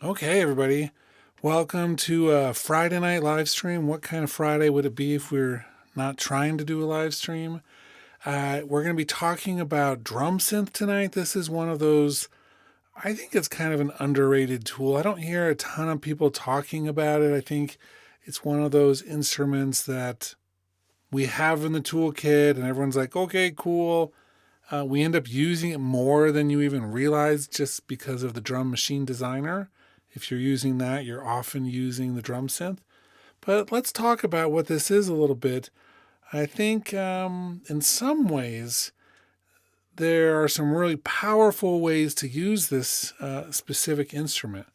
Okay, everybody. Welcome to a Friday night live stream. What kind of Friday would it be if we're not trying to do a live stream? We're going to be talking about drum synth tonight. This is one of those, I think it's kind of an underrated tool. I don't hear a ton of people talking about it. I think it's one of those instruments that we have in the toolkit and everyone's like, okay, cool. We end up using it more than you even realize just because of the drum machine designer. If you're using that, you're often using the drum synth. But let's talk about what this is a little bit. I think in some ways, there are some really powerful ways to use this specific instrument.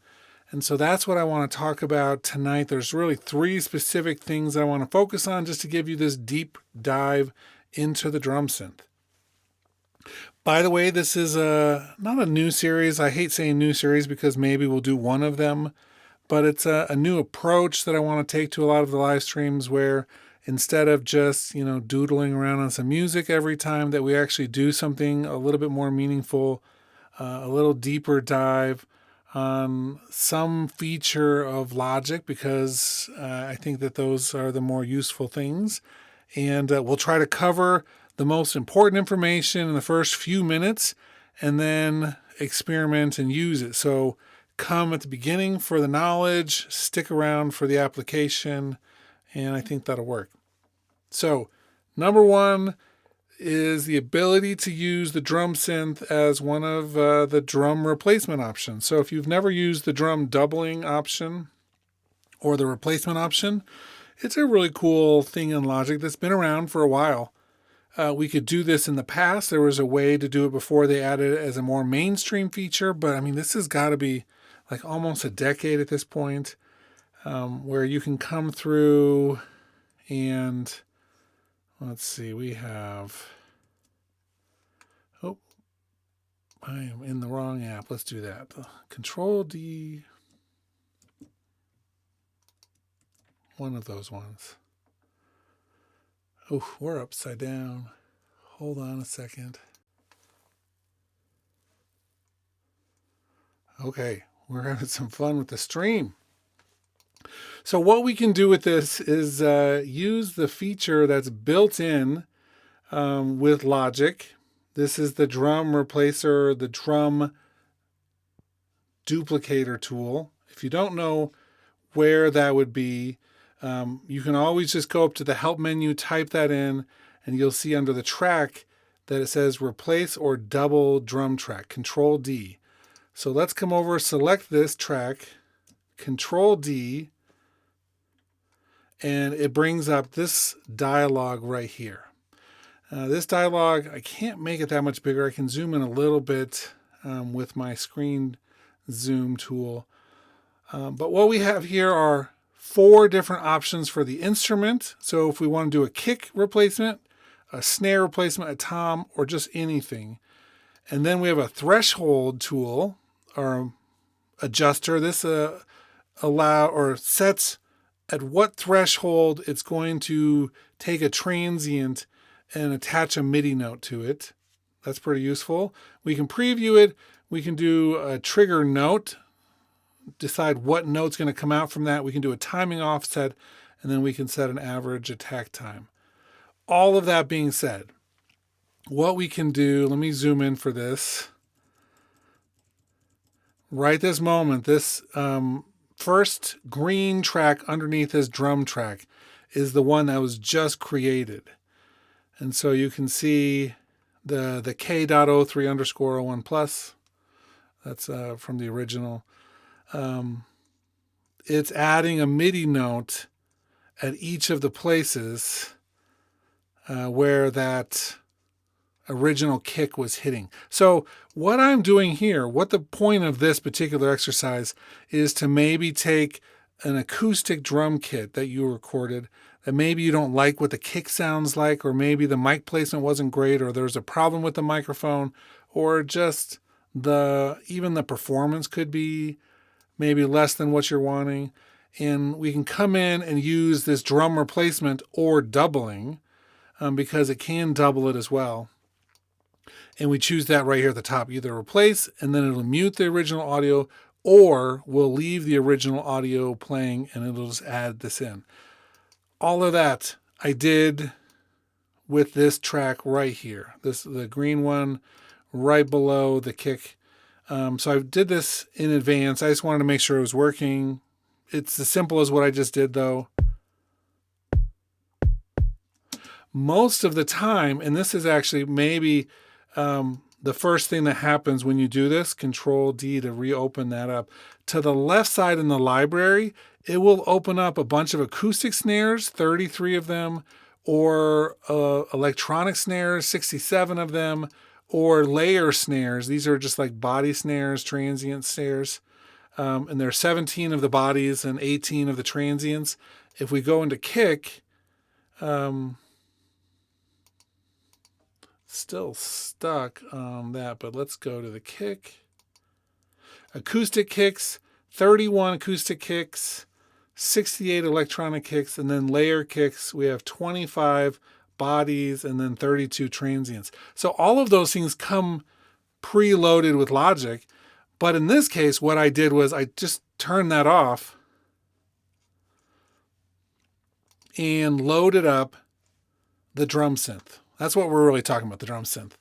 And so that's what I want to talk about tonight. There's really three specific things I want to focus on just to give you this deep dive into the drum synth. By the way, this is not a new series. I hate saying new series because maybe we'll do one of them, but it's a new approach that I want to take to a lot of the live streams where instead of just, doodling around on some music every time, that we actually do something a little bit more meaningful, a little deeper dive on some feature of Logic because I think that those are the more useful things. And we'll try to cover the most important information in the first few minutes and then experiment and use it. So come at the beginning for the knowledge, stick around for the application, and I think that'll work. So number one is the ability to use the drum synth as one of the drum replacement options. So if you've never used the drum doubling option or the replacement option, it's a really cool thing in Logic that's been around for a while. We could do this in the past. There was a way to do it before they added it as a more mainstream feature, but I mean, this has got to be like almost a decade at this point, where you can come through and let's see, we have, oh, I am in the wrong app. Let's do that. Control D, one of those ones. Oh, we're upside down. Hold on a second. Okay, we're having some fun with the stream. So what we can do with this is use the feature that's built in with Logic. This is the drum replacer, the drum duplicator tool. If you don't know where that would be, you can always just go up to the help menu, type that in, and you'll see under the track that it says replace or double drum track, Control D. So let's come over, select this track, Control D, and it brings up this dialog right here. This dialog, I can't make it that much bigger. I can zoom in a little bit with my screen zoom tool. But what we have here are 4 different options for the instrument. So if we want to do a kick replacement, a snare replacement, a tom, or just anything. And then we have a threshold tool or adjuster. This sets at what threshold it's going to take a transient and attach a MIDI note to it. That's pretty useful. We can preview it. We can do a trigger note, decide what note's going to come out from that. We can do a timing offset, and then we can set an average attack time. All of that being said, what we can do, let me zoom in for this. Right this moment, this first green track underneath this drum track is the one that was just created. And so you can see the K.03_01 plus. That's from the original. It's adding a MIDI note at each of the places where that original kick was hitting. So what I'm doing here, what the point of this particular exercise is to maybe take an acoustic drum kit that you recorded that maybe you don't like what the kick sounds like, or maybe the mic placement wasn't great, or there's a problem with the microphone, or just even the performance could be maybe less than what you're wanting. And we can come in and use this drum replacement or doubling because it can double it as well. And we choose that right here at the top, either replace, and then it'll mute the original audio, or we'll leave the original audio playing and it'll just add this in. All of that I did with this track right here. The green one right below the kick. So I did this in advance. I just wanted to make sure it was working. It's as simple as what I just did though. Most of the time, and this is actually maybe the first thing that happens when you do this, Control D to reopen that up. To the left side in the library, it will open up a bunch of acoustic snares, 33 of them, or electronic snares, 67 of them, or layer snares. These are just like body snares, transient snares. And there are 17 of the bodies and 18 of the transients. If we go into kick, still stuck on that, but let's go to the kick. Acoustic kicks, 31 acoustic kicks, 68 electronic kicks, and then layer kicks. We have 25 bodies and then 32 transients. So all of those things come preloaded with Logic. But in this case, what I did was I just turned that off and loaded up the drum synth. That's what we're really talking about, the drum synth.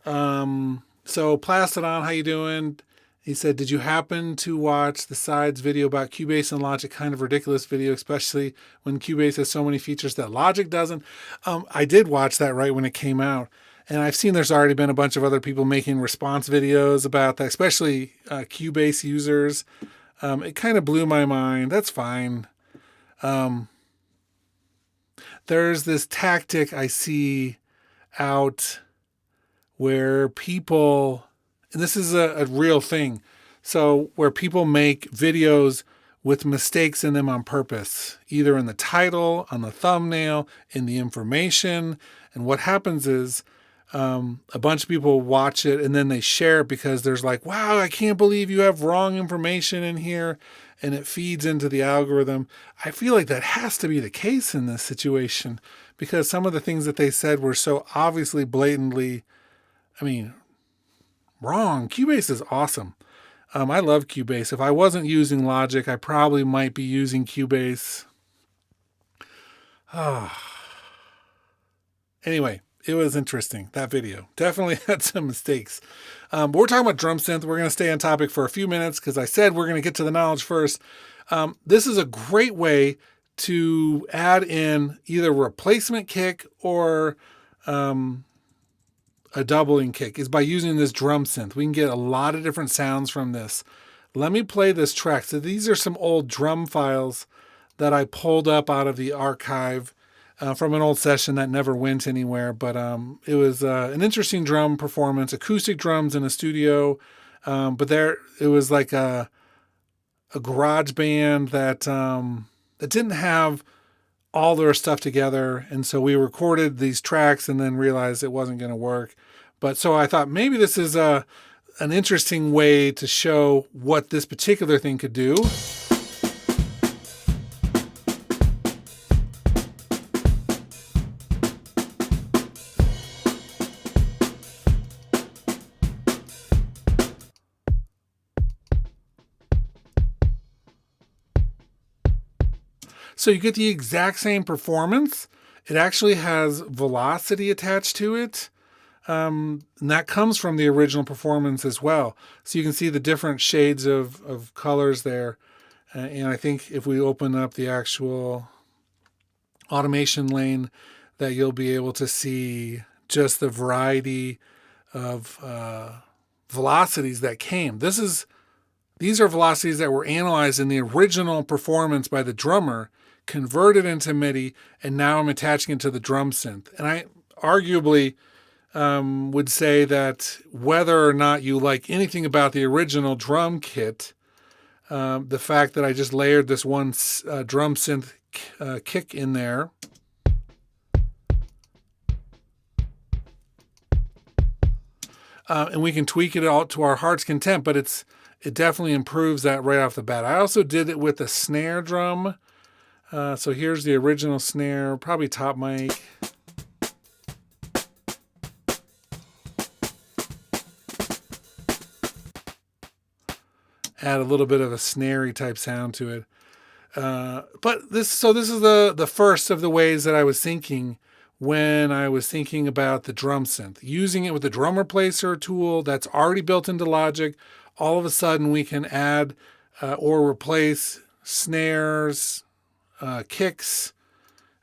So Plastodon, how you doing? He said, did you happen to watch the Sides video about Cubase and Logic? Kind of ridiculous video, especially when Cubase has so many features that Logic doesn't. I did watch that right when it came out. And I've seen there's already been a bunch of other people making response videos about that, especially Cubase users. It kind of blew my mind. That's fine. There's this tactic I see out where people, and this is a real thing, so where people make videos with mistakes in them on purpose, either in the title, on the thumbnail, in the information. And what happens is a bunch of people watch it and then they share it because there's like, wow, I can't believe you have wrong information in here. And it feeds into the algorithm. I feel like that has to be the case in this situation because some of the things that they said were so obviously blatantly, wrong. Cubase is awesome. I love Cubase. If I wasn't using Logic, I probably might be using Cubase. Anyway, it was interesting, that video. Definitely had some mistakes. But we're talking about drum synth. We're going to stay on topic for a few minutes because I said we're going to get to the knowledge first. This is a great way to add in either replacement kick or a doubling kick is by using this drum synth. We can get a lot of different sounds from this. Let me play this track. So these are some old drum files that I pulled up out of the archive from an old session that never went anywhere. But it was an interesting drum performance, acoustic drums in a studio. But there, it was like a garage band that didn't have all their stuff together. And so we recorded these tracks and then realized it wasn't going to work. But so I thought maybe this is an interesting way to show what this particular thing could do. So you get the exact same performance. It actually has velocity attached to it. And that comes from the original performance as well. So you can see the different shades of colors there. And I think if we open up the actual automation lane, that you'll be able to see just the variety of velocities that came. These are velocities that were analyzed in the original performance by the drummer, converted into MIDI, and now I'm attaching it to the drum synth. And I arguably would say that whether or not you like anything about the original drum kit, the fact that I just layered this one drum synth kick in there, and we can tweak it all to our heart's content, but it definitely improves that right off the bat. I also did it with a snare drum. So here's the original snare, probably top mic. add a little bit of a snarey type sound to it. But this is the first of the ways that I was thinking when I was thinking about the drum synth. Using it with the drum replacer tool that's already built into Logic, all of a sudden we can add or replace snares, kicks.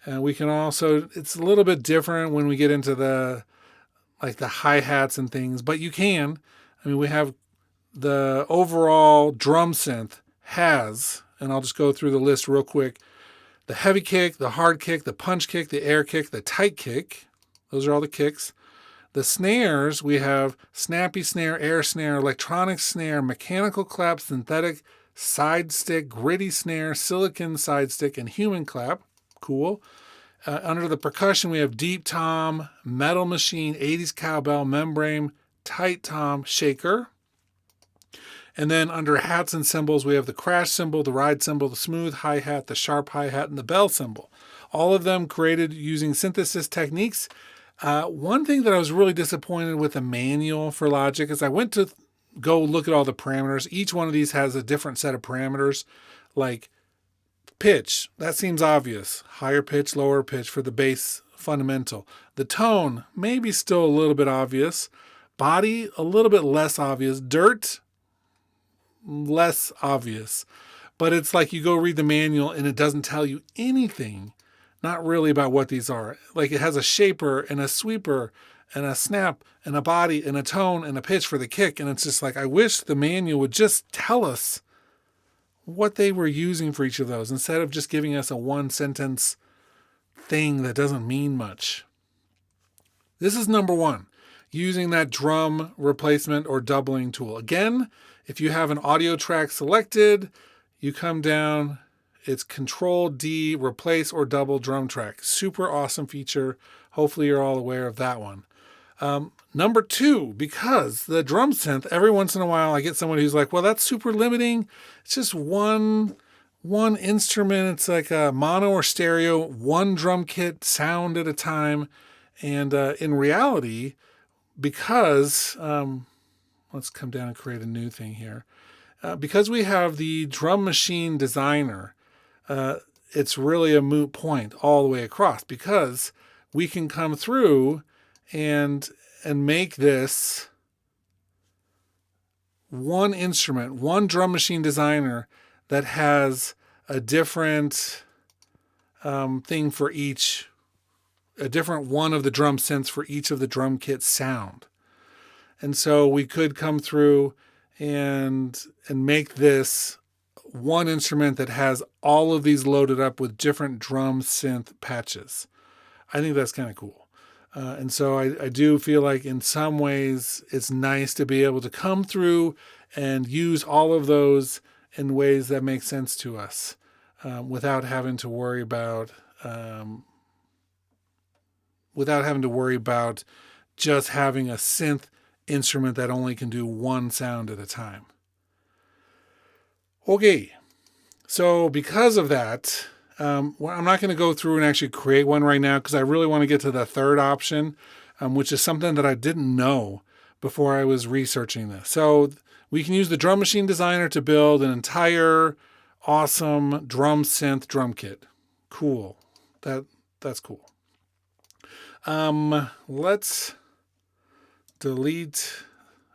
We can also, it's a little bit different when we get into the hi-hats and things, but you can. I mean, we have the overall drum synth has, and I'll just go through the list real quick, the heavy kick, the hard kick, the punch kick, the air kick, the tight kick. Those are all the kicks. The snares, we have snappy snare, air snare, electronic snare, mechanical clap, synthetic side stick, gritty snare, silicon side stick, and human clap. Cool. Under the percussion, we have deep tom, metal machine, 80s cowbell, membrane, tight tom, shaker. And then under hats and cymbals, we have the crash cymbal, the ride cymbal, the smooth hi-hat, the sharp hi-hat, and the bell cymbal. All of them created using synthesis techniques. One thing that I was really disappointed with the manual for Logic is I went to go look at all the parameters. Each one of these has a different set of parameters, like pitch. That seems obvious. Higher pitch, lower pitch for the bass fundamental. The tone, maybe still a little bit obvious. Body, a little bit less obvious. Dirt, less obvious. But it's like you go read the manual and it doesn't tell you anything, not really about what these are. Like it has a shaper and a sweeper and a snap and a body and a tone and a pitch for the kick. And it's just like, I wish the manual would just tell us what they were using for each of those instead of just giving us a one sentence thing that doesn't mean much. This is number one, using that drum replacement or doubling tool. Again, if you have an audio track selected, you come down, it's Control D, replace or double drum track. Super awesome feature. Hopefully you're all aware of that one. Number two, because the drum synth, every once in a while I get someone who's like, well, that's super limiting. It's just one instrument. It's like a mono or stereo, one drum kit sound at a time. And in reality, because, let's come down and create a new thing here. Because we have the drum machine designer, it's really a moot point all the way across because we can come through and make this one instrument, one drum machine designer that has a different thing for each, a different one of the drum synths for each of the drum kit sound. And so we could come through and make this one instrument that has all of these loaded up with different drum synth patches. I think that's kind of cool. And so I do feel like in some ways it's nice to be able to come through and use all of those in ways that make sense to us without having to worry about just having a synth instrument that only can do one sound at a time. Okay, so because of that, I'm not going to go through and actually create one right now because I really want to get to the third option, which is something that I didn't know before I was researching this. So we can use the drum machine designer to build an entire awesome drum synth drum kit. Cool. That's cool. Let's delete,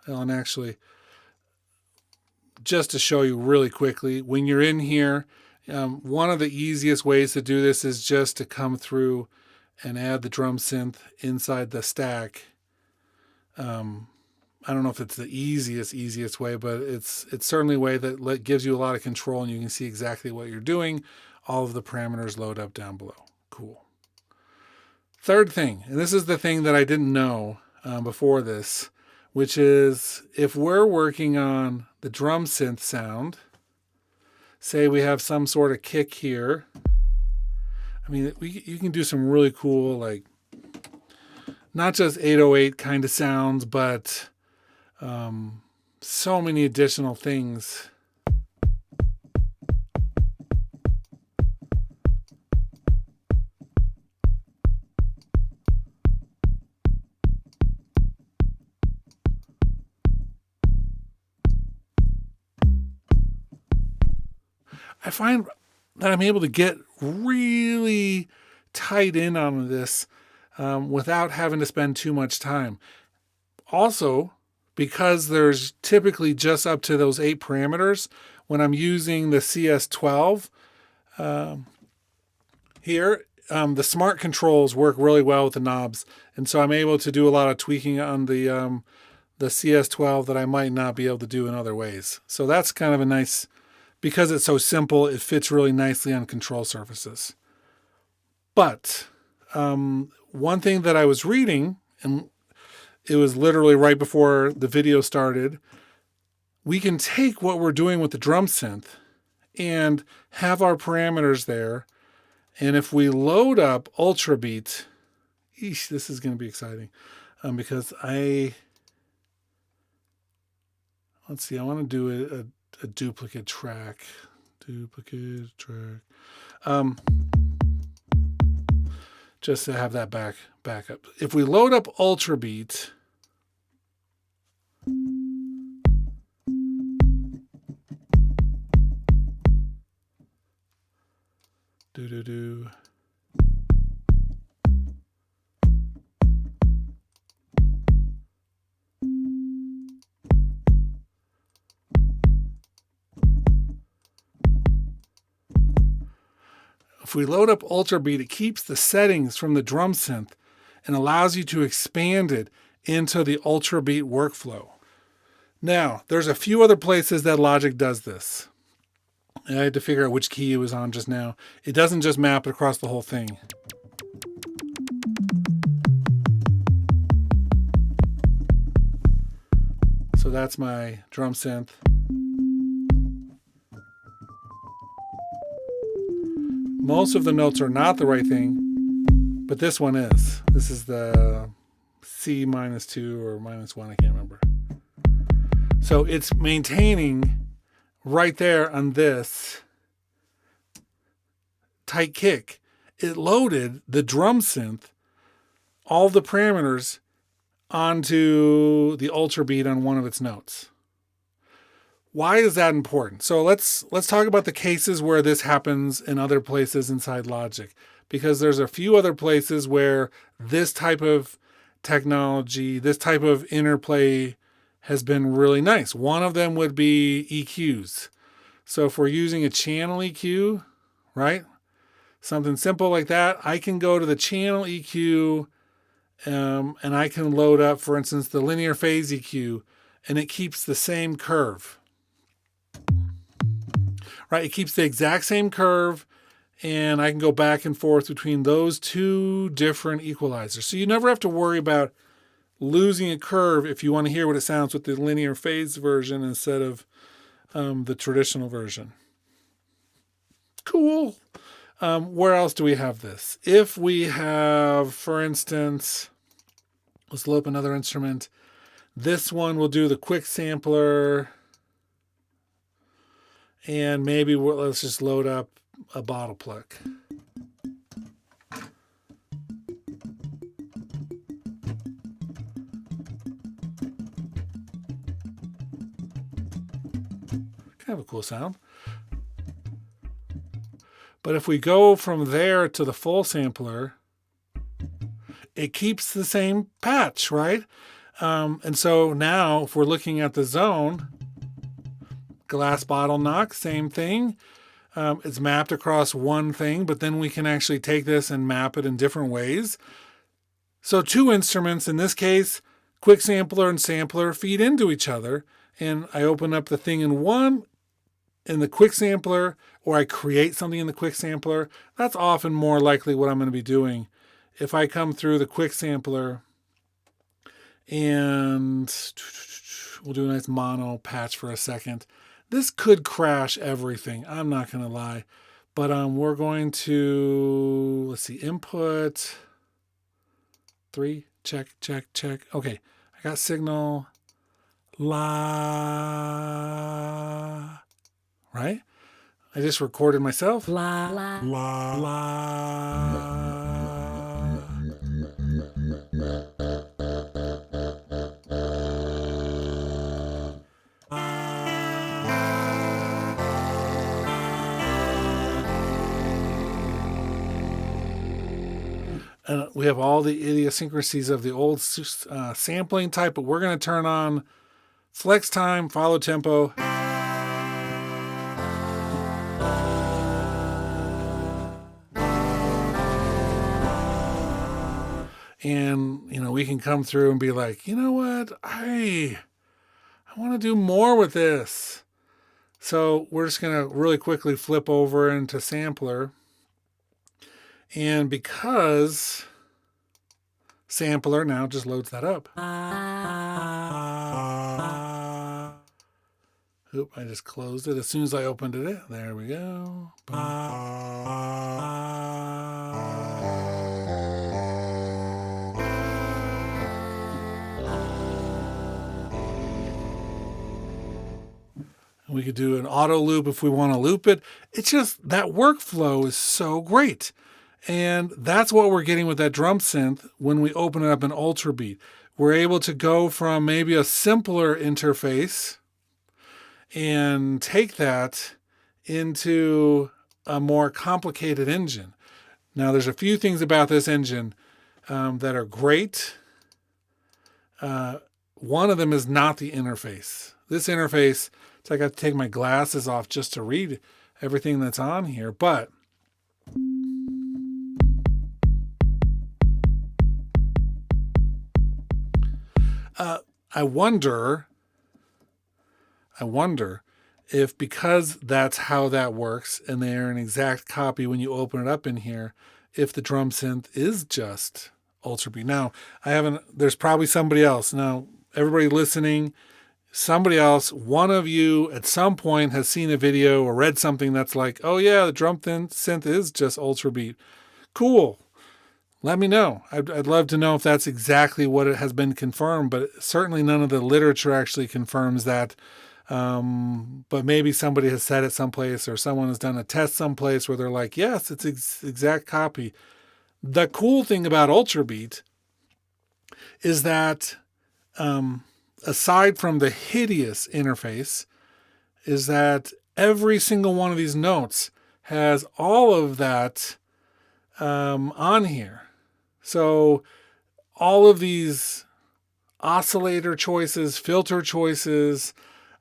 and actually, just to show you really quickly, when you're in here, one of the easiest ways to do this is just to come through and add the drum synth inside the stack. I don't know if it's the easiest way, but it's certainly a way that gives you a lot of control and you can see exactly what you're doing. All of the parameters load up down below. Cool. Third thing, and this is the thing that I didn't know before this, which is if we're working on the drum synth sound, say we have some sort of kick here. I mean, you can do some really cool, like, not just 808 kind of sounds, but so many additional things. I find that I'm able to get really tight in on this without having to spend too much time. Also, because there's typically just up to those 8 parameters, when I'm using the CS12 here, the smart controls work really well with the knobs. And so I'm able to do a lot of tweaking on the CS12 that I might not be able to do in other ways. So that's kind of a nice, because it's so simple, it fits really nicely on control surfaces. But one thing that I was reading, and it was literally right before the video started, we can take what we're doing with the drum synth and have our parameters there. And if we load up Ultrabeat, this is going to be exciting because let's see, I want to do a duplicate track. Just to have that back up. If we load up Ultrabeat, If we load up Ultrabeat, it keeps the settings from the drum synth and allows you to expand it into the Ultrabeat workflow. Now, there's a few other places that Logic does this. I had to figure out which key it was on just now. It doesn't just map it across the whole thing. So that's my drum synth. Most of the notes are not the right thing, but this one is. This is the C -2 or -1, I can't remember. So it's maintaining right there on this tight kick. It loaded the drum synth, all the parameters, onto the Ultrabeat on one of its notes. Why is that important? So let's talk about the cases where this happens in other places inside Logic, because there's a few other places where this type of technology, this type of interplay has been really nice. One of them would be EQs. So if we're using a channel EQ, right? Something simple like that, I can go to the channel EQ and I can load up, for instance, the linear phase EQ, and it keeps the same curve. Right? It keeps the exact same curve, and I can go back and forth between those two different equalizers. So you never have to worry about losing a curve if you want to hear what it sounds with the linear phase version instead of the traditional version. Cool. Where else do we have this? If we have, for instance, let's load up another instrument. This one will do the quick sampler. And maybe let's just load up a bottle pluck. Kind of a cool sound. But if we go from there to the full sampler, it keeps the same patch, right? And so now if we're looking at the zone, glass bottle knock, same thing. It's mapped across one thing, but then we can actually take this and map it in different ways. So 2 instruments, in this case, quick sampler and sampler feed into each other. And I open up the thing in one in the quick sampler, or I create something in the quick sampler. That's often more likely what I'm going to be doing. If I come through the quick sampler and we'll do a nice mono patch for a second. This could crash everything. I'm not going to lie. But we're going to, let's see, input 3, check. Okay, I got signal, la, right? I just recorded myself. La, la, la, la. And we have all the idiosyncrasies of the old sampling type, but we're going to turn on flex time, follow tempo. And, we can come through and be like, you know what? I want to do more with this. So we're just going to really quickly flip over into sampler. And because sampler now just loads that up. Oop, I just closed it as soon as I opened it. There we go. We could do an auto loop if we want to loop it. It's just that workflow is so great. And that's what we're getting with that drum synth when we open it up in Ultrabeat. We're able to go from maybe a simpler interface and take that into a more complicated engine. Now, there's a few things about this engine that are great. One of them is not the interface. This interface, it's like I have to take my glasses off just to read everything that's on here. But I wonder if, because that's how that works and they're an exact copy when you open it up in here, if the drum synth is just Ultrabeat. Now, there's probably somebody else. Now, everybody listening, somebody else, one of you at some point has seen a video or read something that's like, oh yeah, the drum synth is just Ultrabeat. Cool. Let me know. I'd love to know if that's exactly what it has been confirmed, but certainly none of the literature actually confirms that. But maybe somebody has said it someplace, or someone has done a test someplace where they're like, yes, it's exact copy. The cool thing about Ultrabeat is that, aside from the hideous interface, is that every single one of these notes has all of that on here. So all of these oscillator choices, filter choices,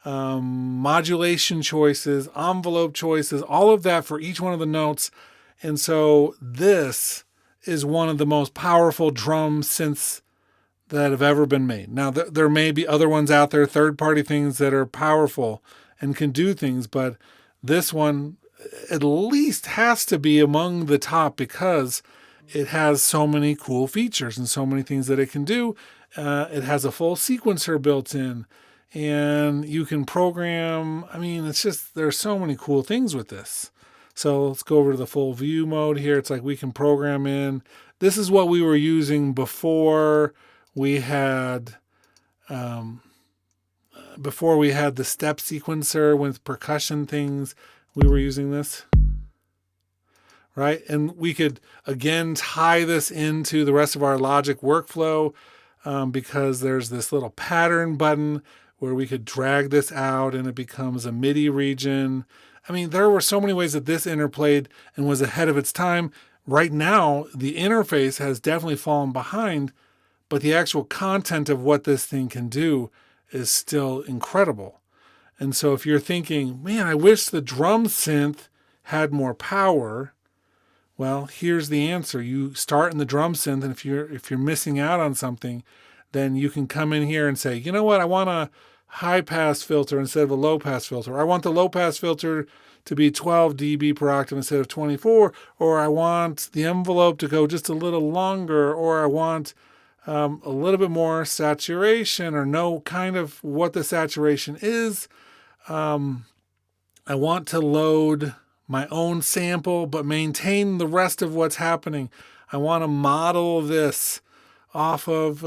modulation choices, envelope choices, all of that for each one of the notes. And so this is one of the most powerful drum synths that have ever been made. Now, there may be other ones out there, third-party things that are powerful and can do things, but this one at least has to be among the top because it has so many cool features and so many things that it can do. It has a full sequencer built in, and you can program. I mean, it's just, there's so many cool things with this. So let's go over to the full view mode here. It's like we can program in. This is what we were using before we had the step sequencer with percussion things. We were using this. Right? And we could, again, tie this into the rest of our Logic workflow because there's this little pattern button where we could drag this out and it becomes a MIDI region. I mean, there were so many ways that this interplayed and was ahead of its time. Right now, the interface has definitely fallen behind, but the actual content of what this thing can do is still incredible. And so if you're thinking, man, I wish the drum synth had more power, well, here's the answer. You start in the drum synth, and if you're missing out on something, then you can come in here and say, you know what, I want a high pass filter instead of a low pass filter. I want the low pass filter to be 12 dB per octave instead of 24, or I want the envelope to go just a little longer, or I want a little bit more saturation, or know kind of what the saturation is. I want to load my own sample, but maintain the rest of what's happening. I want to model this off of,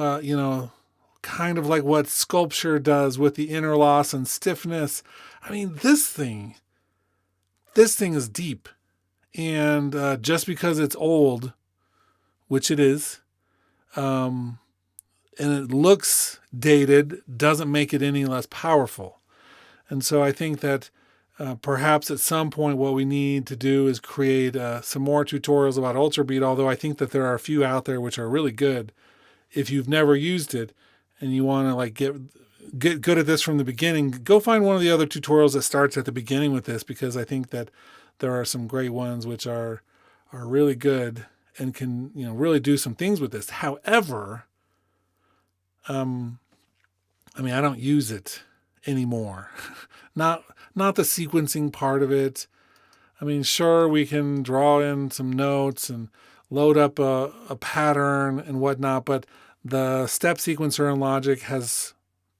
kind of like what sculpture does with the inner loss and stiffness. I mean, this thing is deep. And just because it's old, which it is, and it looks dated, doesn't make it any less powerful. And so I think that Perhaps at some point what we need to do is create some more tutorials about Ultrabeat, although I think that there are a few out there which are really good. If you've never used it and you want to like get good at this from the beginning, go find one of the other tutorials that starts at the beginning with this, because I think that there are some great ones which are really good and can, really do some things with this. However, I don't use it anymore. Not the sequencing part of it. Sure, we can draw in some notes and load up a pattern and whatnot, but the step sequencer in Logic has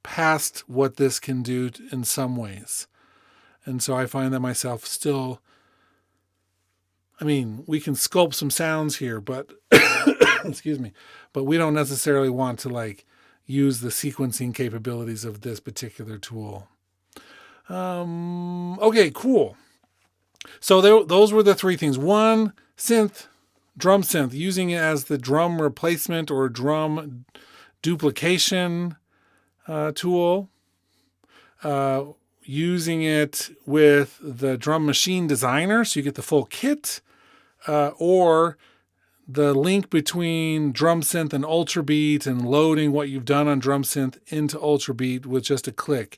passed what this can do in some ways. And so I find that myself still, we can sculpt some sounds here, but excuse me, but we don't necessarily want to use the sequencing capabilities of this particular tool. Okay, cool. So those were the three things. One, drum synth, using it as the drum replacement or drum duplication tool. Using it with the drum machine designer, so you get the full kit, or the link between drum synth and Ultrabeat and loading what you've done on drum synth into Ultrabeat with just a click.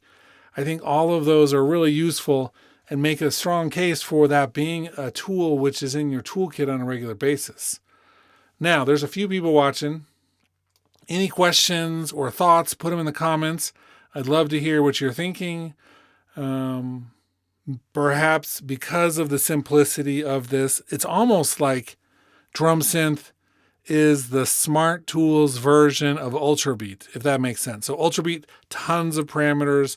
I think all of those are really useful and make a strong case for that being a tool which is in your toolkit on a regular basis. Now, there's a few people watching. Any questions or thoughts, put them in the comments. I'd love to hear what you're thinking. Perhaps because of the simplicity of this, it's almost like drum synth is the Smart Tools version of Ultrabeat, if that makes sense. So Ultrabeat, tons of parameters.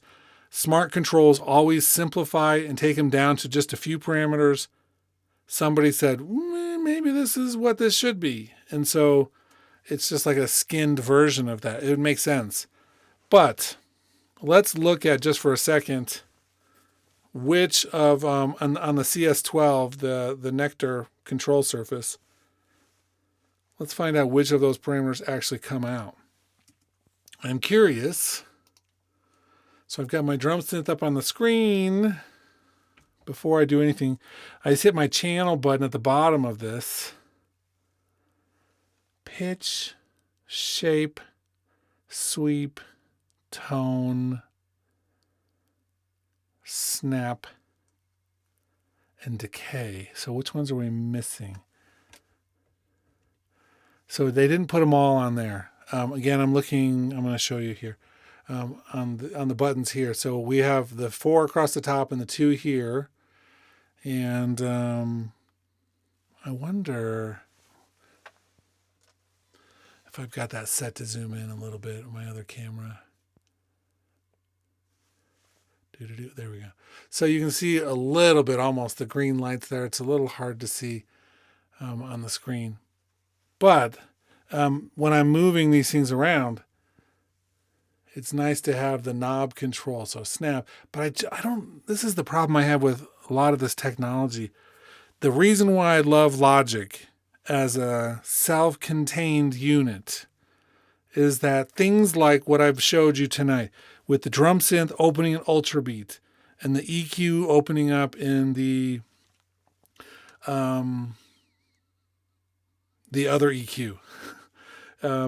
Smart controls always simplify and take them down to just a few parameters. Somebody said, maybe this is what this should be. And so it's just like a skinned version of that. It would make sense. But let's look at, just for a second, which of, on the CS12, the Nectar control surface, let's find out which of those parameters actually come out. I'm curious. So I've got my drum synth up on the screen. Before I do anything, I just hit my channel button at the bottom of this. Pitch, shape, sweep, tone, snap, and decay. So which ones are we missing? So they didn't put them all on there. Again, I'm going to show you here. On the buttons here. So we have the 4 across the top and the 2 here. And I wonder if I've got that set to zoom in a little bit on my other camera. There we go. So you can see a little bit, almost the green lights there. It's a little hard to see on the screen. But when I'm moving these things around, it's nice to have the knob control, so snap. But I don't, this is the problem I have with a lot of this technology. The reason why I love Logic as a self-contained unit is that things like what I've showed you tonight, with the drum synth opening in Ultrabeat and the EQ opening up in the other EQ.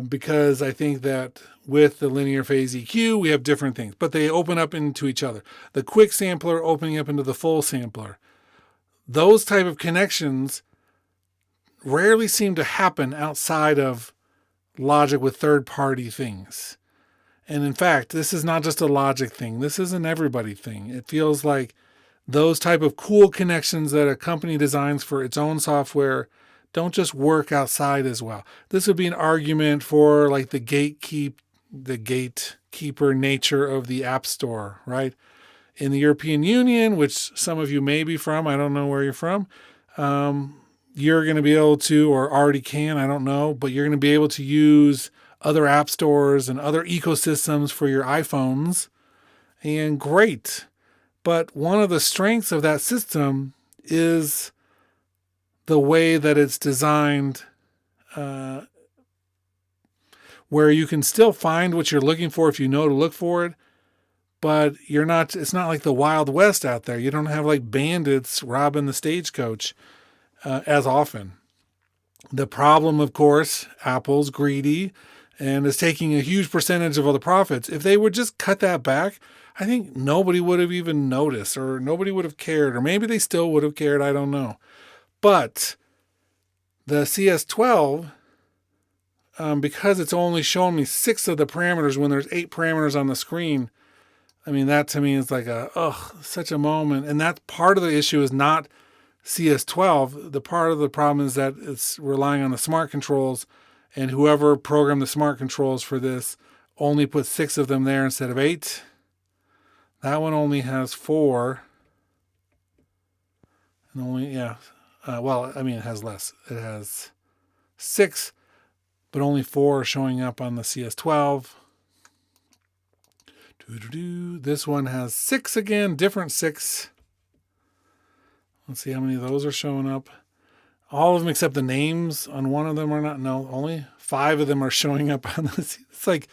Because I think that with the linear phase EQ, we have different things, but they open up into each other. The quick sampler opening up into the full sampler. Those type of connections rarely seem to happen outside of Logic with third-party things. And in fact, this is not just a Logic thing. This is an everybody thing. It feels like those type of cool connections that a company designs for its own software don't just work outside as well. This would be an argument for like the gatekeeper nature of the App Store, right? In the European Union, which some of you may be from, I don't know where you're from, you're going to be able to, or already can, I don't know, but you're going to be able to use other app stores and other ecosystems for your iPhones. And great. But one of the strengths of that system is the way that it's designed, where you can still find what you're looking for if you know to look for it, but it's not like the Wild West out there. You don't have like bandits robbing the stagecoach as often. The problem, of course, Apple's greedy and is taking a huge percentage of all the profits. If they would just cut that back, I think nobody would have even noticed, or nobody would have cared, or maybe they still would have cared. I don't know. But the CS12, because it's only showing me 6 of the parameters when there's 8 parameters on the screen, I mean, that to me is like such a moment. And that part of the issue is not CS12. The part of the problem is that it's relying on the smart controls, and whoever programmed the smart controls for this only put 6 of them there instead of 8. That one only has 4. And it has less. It has 6, but only 4 are showing up on the CS12. This one has 6 again, different 6. Let's see how many of those are showing up. All of them except the names on one of them are not. No, only 5 of them are showing up on this. It's like,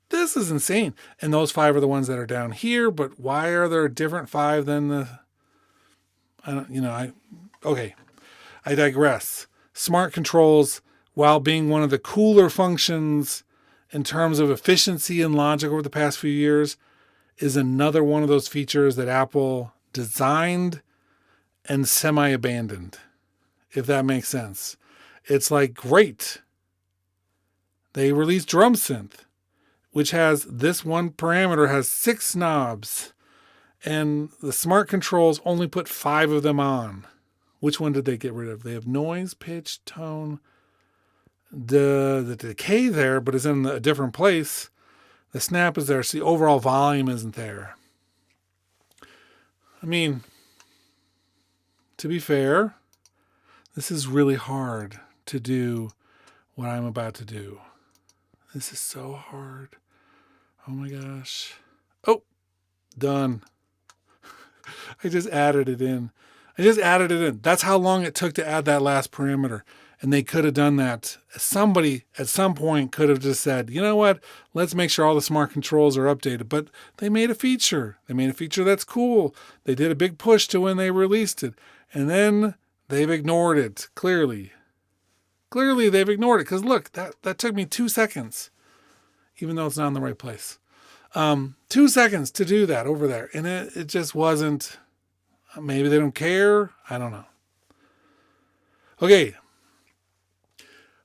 this is insane. And those 5 are the ones that are down here, but why are there a different 5 than the... Okay, I digress. Smart controls, while being one of the cooler functions in terms of efficiency and logic over the past few years, is another one of those features that Apple designed and semi-abandoned, if that makes sense. It's like, great. They released Drum Synth, which has this one parameter, has 6 knobs, and the smart controls only put 5 of them on. Which one did they get rid of? They have noise, pitch, tone. The decay there, but is in a different place. The snap is there, so the overall volume isn't there. I mean, to be fair, this is really hard to do what I'm about to do. This is so hard. Oh my gosh. Oh, done. I just added it in. That's how long it took to add that last parameter. And they could have done that. Somebody at some point could have just said, you know what? Let's make sure all the smart controls are updated. But they made a feature. That's cool. They did a big push to when they released it. And then they've ignored it. Clearly they've ignored it. Because look, that took me 2 seconds. Even though it's not in the right place. 2 seconds to do that over there. And it just wasn't. Maybe they don't care. I don't know. Okay.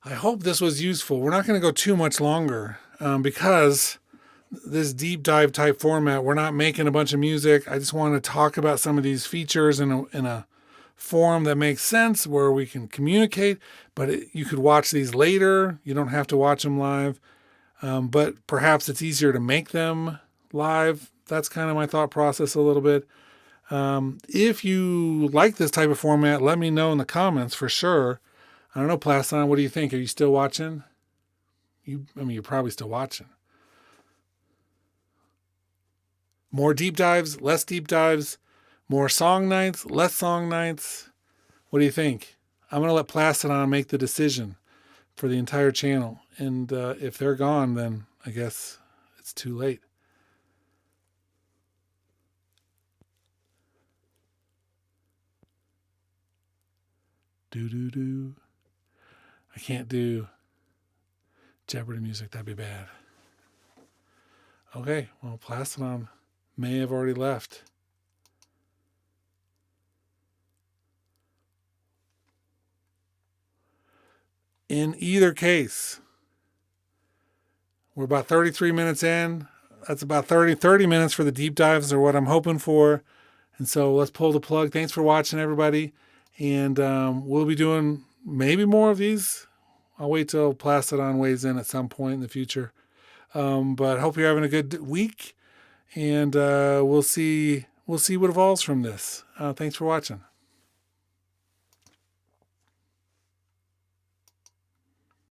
I hope this was useful. We're not going to go too much longer because this deep dive type format, we're not making a bunch of music. I just want to talk about some of these features in a form that makes sense where we can communicate, but you could watch these later. You don't have to watch them live, but perhaps it's easier to make them live. That's kind of my thought process a little bit. If you like this type of format, let me know in the comments for sure. I don't know, Plaston, what do you think? Are you still watching? You're probably still watching. More deep dives, less deep dives, more song nights, less song nights. What do you think? I'm going to let Plastodon make the decision for the entire channel. And if they're gone, then I guess it's too late. Do. I can't do Jeopardy music. That'd be bad. Okay, well, Plastodon may have already left. In either case, we're about 33 minutes in. That's about 30 minutes for the deep dives are what I'm hoping for. And so let's pull the plug. Thanks for watching, everybody. And we'll be doing maybe more of these. I'll wait till Plastodon weighs in at some point in the future. But hope you're having a good week. And we'll see what evolves from this. Thanks for watching.